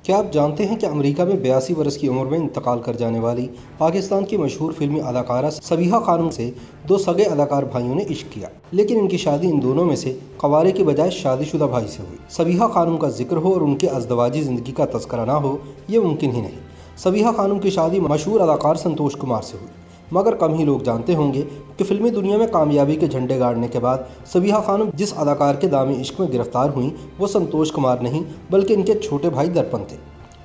क्या आप जानते हैं कि अमेरिका में 82 वर्ष की उम्र में इंतकाल कर जाने वाली पाकिस्तान की मशहूर फिल्मी अदाकारा सबीहा खानम से दो सगे अदाकार भाइयों ने इश्क किया, लेकिन इनकी शादी इन दोनों में से कवारे की बजाय शादीशुदा भाई से हुई। सबीहा खानम का जिक्र हो और उनके अज़दवाजी ज़िंदगी का तज़किरा ना हो, ये मुमकिन ही नहीं। सबीहा खानम की शादी मशहूर अदाकार संतोष कुमार से हुई, मगर कम ही लोग जानते होंगे कि फिल्मी दुनिया में कामयाबी के झंडे गाड़ने के बाद सबीहा खानम जिस अदाकार के दामी इश्क में गिरफ्तार हुई वो संतोष कुमार नहीं बल्कि इनके छोटे भाई दर्पण थे।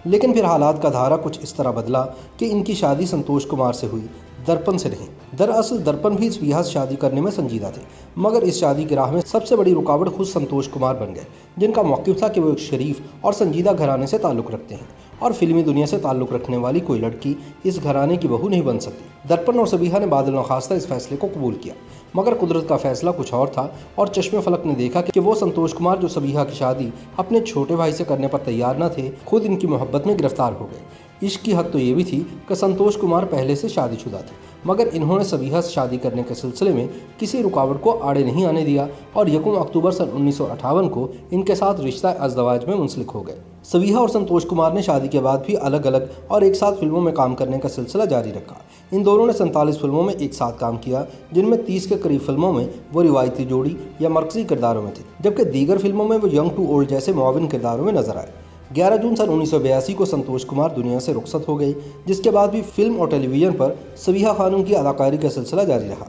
लेकिन फिर हालात का धारा कुछ इस तरह बदला कि इनकी शादी संतोष कुमार से हुई, दर्पण से नहीं। दरअसल दर्पण भी सबीहा से शादी करने में संजीदा थे, मगर इस शादी की राह में सबसे बड़ी रुकावट खुद संतोष कुमार बन गए, जिनका मौक़िफ़ था कि वो एक शरीफ और संजीदा घराने से ताल्लुक़ रखते हैं और फिल्मी दुनिया से ताल्लुक़ रखने वाली कोई लड़की इस घराने की बहू नहीं बन सकती। दर्पण और सबीहा ने बादल नखास्ता इस फैसले को कबूल किया, मगर कुदरत का फैसला कुछ और था और चश्मे फलक ने देखा कि वो संतोष कुमार जो सबीहा की शादी अपने छोटे भाई से करने पर तैयार न थे, खुद इनकी मोहब्बत में गिरफ्तार हो गए। इश्क की हद तो ये भी थी कि संतोष कुमार पहले से शादीशुदा थे, मगर इन्होंने सबीहा से शादी करने के सिलसिले में किसी रुकावट को आड़े नहीं आने दिया और 1 अक्टूबर सन 1958 को इनके साथ रिश्ता अज़दवाज में मुंसलिक हो गए। सबीहा और संतोष कुमार ने शादी के बाद भी अलग अलग और एक साथ फिल्मों में काम करने का सिलसिला जारी रखा। इन दोनों ने 47 फिल्मों में एक साथ काम किया, जिनमें 30 के करीब फिल्मों में वो रिवायती जोड़ी या मरकजी किरदारों में थे, जबकि दीगर फिल्मों में वो यंग टू ओल्ड जैसे मुआविन किरदारों में नजर आए। 11 जून सन 1982 को संतोष कुमार दुनिया से रुखसत हो गए, जिसके बाद भी फिल्म और टेलीविज़न पर सबीहा खानम की अदाकारी का सिलसिला जारी रहा।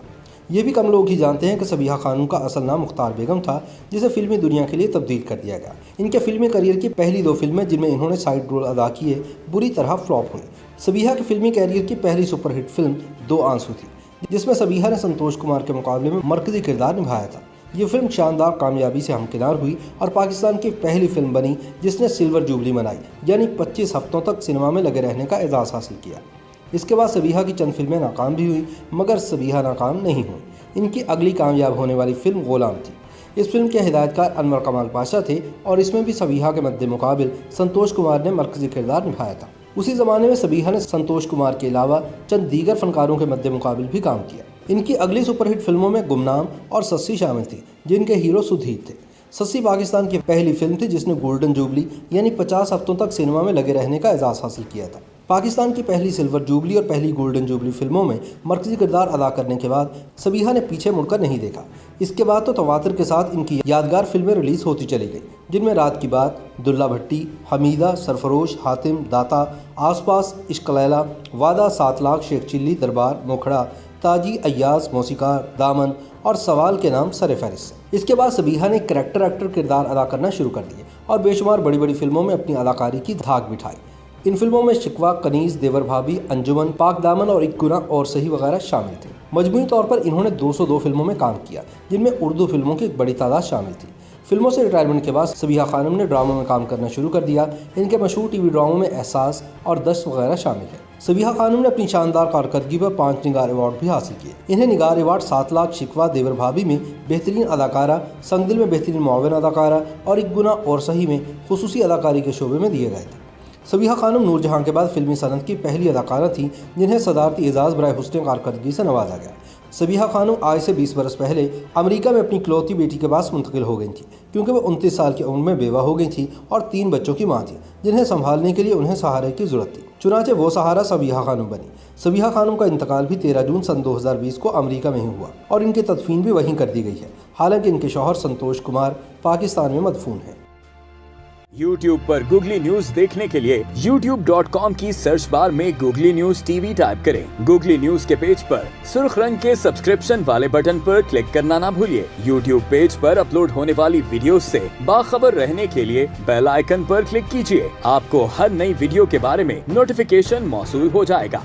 ये भी कम लोग ही जानते हैं कि सबीहा खानम का असल नाम मुख्तार बेगम था, जिसे फिल्मी दुनिया के लिए तब्दील कर दिया गया। इनके फिल्मी करियर की पहली 2 फिल्में जिनमें इन्होंने साइड रोल अदा किए बुरी तरह फ्लॉप हुई। सबीहा की फिल्मी कैरियर की पहली सुपरहिट फिल्म 2 आंसू थी, जिसमें सबीहा ने संतोष कुमार के मुकाबले में मरकजी किरदार निभाया था। ये फिल्म शानदार कामयाबी से हमकिनार हुई और पाकिस्तान की पहली फिल्म बनी जिसने सिल्वर जुबली मनाई, यानी 25 हफ्तों तक सिनेमा में लगे रहने का एजाज़ हासिल किया। इसके बाद सबीहा की चंद फिल्में नाकाम भी हुई, मगर सबीहा नाकाम नहीं हुई। इनकी अगली कामयाब होने वाली फिल्म गुलाम थी। इस फिल्म के हिदायतकार अनवर कमाल पाशा थे और इसमें भी सबीहा के मद्दे मुकाबिल संतोष कुमार ने मरकजी किरदार निभाया था। उसी ज़माने में सबीहा ने संतोष कुमार के अलावा चंद दीगर फनकारों के मद्दे मुकाबिल भी काम किया। इनकी अगली सुपरहिट फिल्मों में गुमनाम और सस्सी शामिल थी, जिनके हीरो सुधीर थे। सस्सी पाकिस्तान की पहली फिल्म थी जिसने गोल्डन जुबली यानी 50 हफ्तों तक सिनेमा में लगे रहने का एजाज़ हासिल किया था। पाकिस्तान की पहली सिल्वर जुबली और पहली गोल्डन जुबली फिल्मों में मरकजी किरदार अदा करने के बाद सबीहा ने पीछे मुड़कर नहीं देखा। इसके बाद तो तवातर के साथ इनकी यादगार फिल्में रिलीज़ होती चली गई, जिनमें रात की बात, दुल्ला भट्टी, हमीदा, सरफरोश, हातिम, दाता, आसपास, इश्क लैला, वादा, 7 लाख, शेख चिल्ली, दरबार, मोखड़ा, ताजी, अय्याज, मौसीकार, दामन और सवाल के नाम सर फहरिस्त। इसके बाद सबीहा ने करैक्टर एक्टर किरदार अदा करना शुरू कर दिए और बेशुमार बड़ी बड़ी फिल्मों में अपनी अदाकारी की धाक बिठाई। इन फिल्मों में शिकवा, कनीज, देवर भाभी, अंजुमन, पाक दामन और एक गुना और सही वगैरह शामिल थे। मजमूई तौर पर इन्होंने 202 फिल्मों में काम किया, जिनमें उर्दू फिल्मों की एक बड़ी तादाद शामिल थी। फिल्मों से रिटायरमेंट के बाद सबीहा खानम ने ड्रामों में काम करना शुरू कर दिया। इनके मशहूर टीवी ड्रामों में एहसास और दस्त वगैरह शामिल है। सबीहा खानम ने अपनी शानदार कारकर्दगी पर 5 निगार अवार्ड भी हासिल किए। इन्हें निगार अवार्ड 7 लाख, शिकवा, देवर भाभी में बेहतरीन अदाकारा, संगदिल में बेहतरीन मुआविन अदाकारा और एक गुना और सही में खुसूसी अदाकारी के शोबे में दिए गए थे। सबीहा खानम नूरजहां के बाद फिल्मी सनत की पहली अदाकारा थी जिन्हें सदारती एजाज़ बराए हुस्न कारकर्दगी से नवाजा गया। सबीहा खानम आज से 20 बरस पहले अमेरिका में अपनी इकलौती बेटी के पास मुंतकिल हो गई थी, क्योंकि वो 29 साल की उम्र में बेवा हो गई थी और 3 बच्चों की मां थी, जिन्हें संभालने के लिए उन्हें सहारे की ज़रूरत थी। चुनांचे वो सहारा सबीहा खानम बनी। सबीहा खानम का इंतकाल भी 13 जून सन 2020 को अमेरिका में ही हुआ और इनकी तदफीन भी वहीं कर दी गई है। हालांकि इनके शौहर संतोष कुमार पाकिस्तान में मदफून हैं। YouTube पर गूगली न्यूज देखने के लिए youtube.com की सर्च बार में गूगली न्यूज टीवी टाइप करें। गूगली न्यूज के पेज पर सुर्ख रंग के सब्सक्रिप्शन वाले बटन पर क्लिक करना ना भूलिए। YouTube पेज पर अपलोड होने वाली वीडियोस से बाखबर रहने के लिए बेल आइकन पर क्लिक कीजिए। आपको हर नई वीडियो के बारे में नोटिफिकेशन मौसूल हो जाएगा।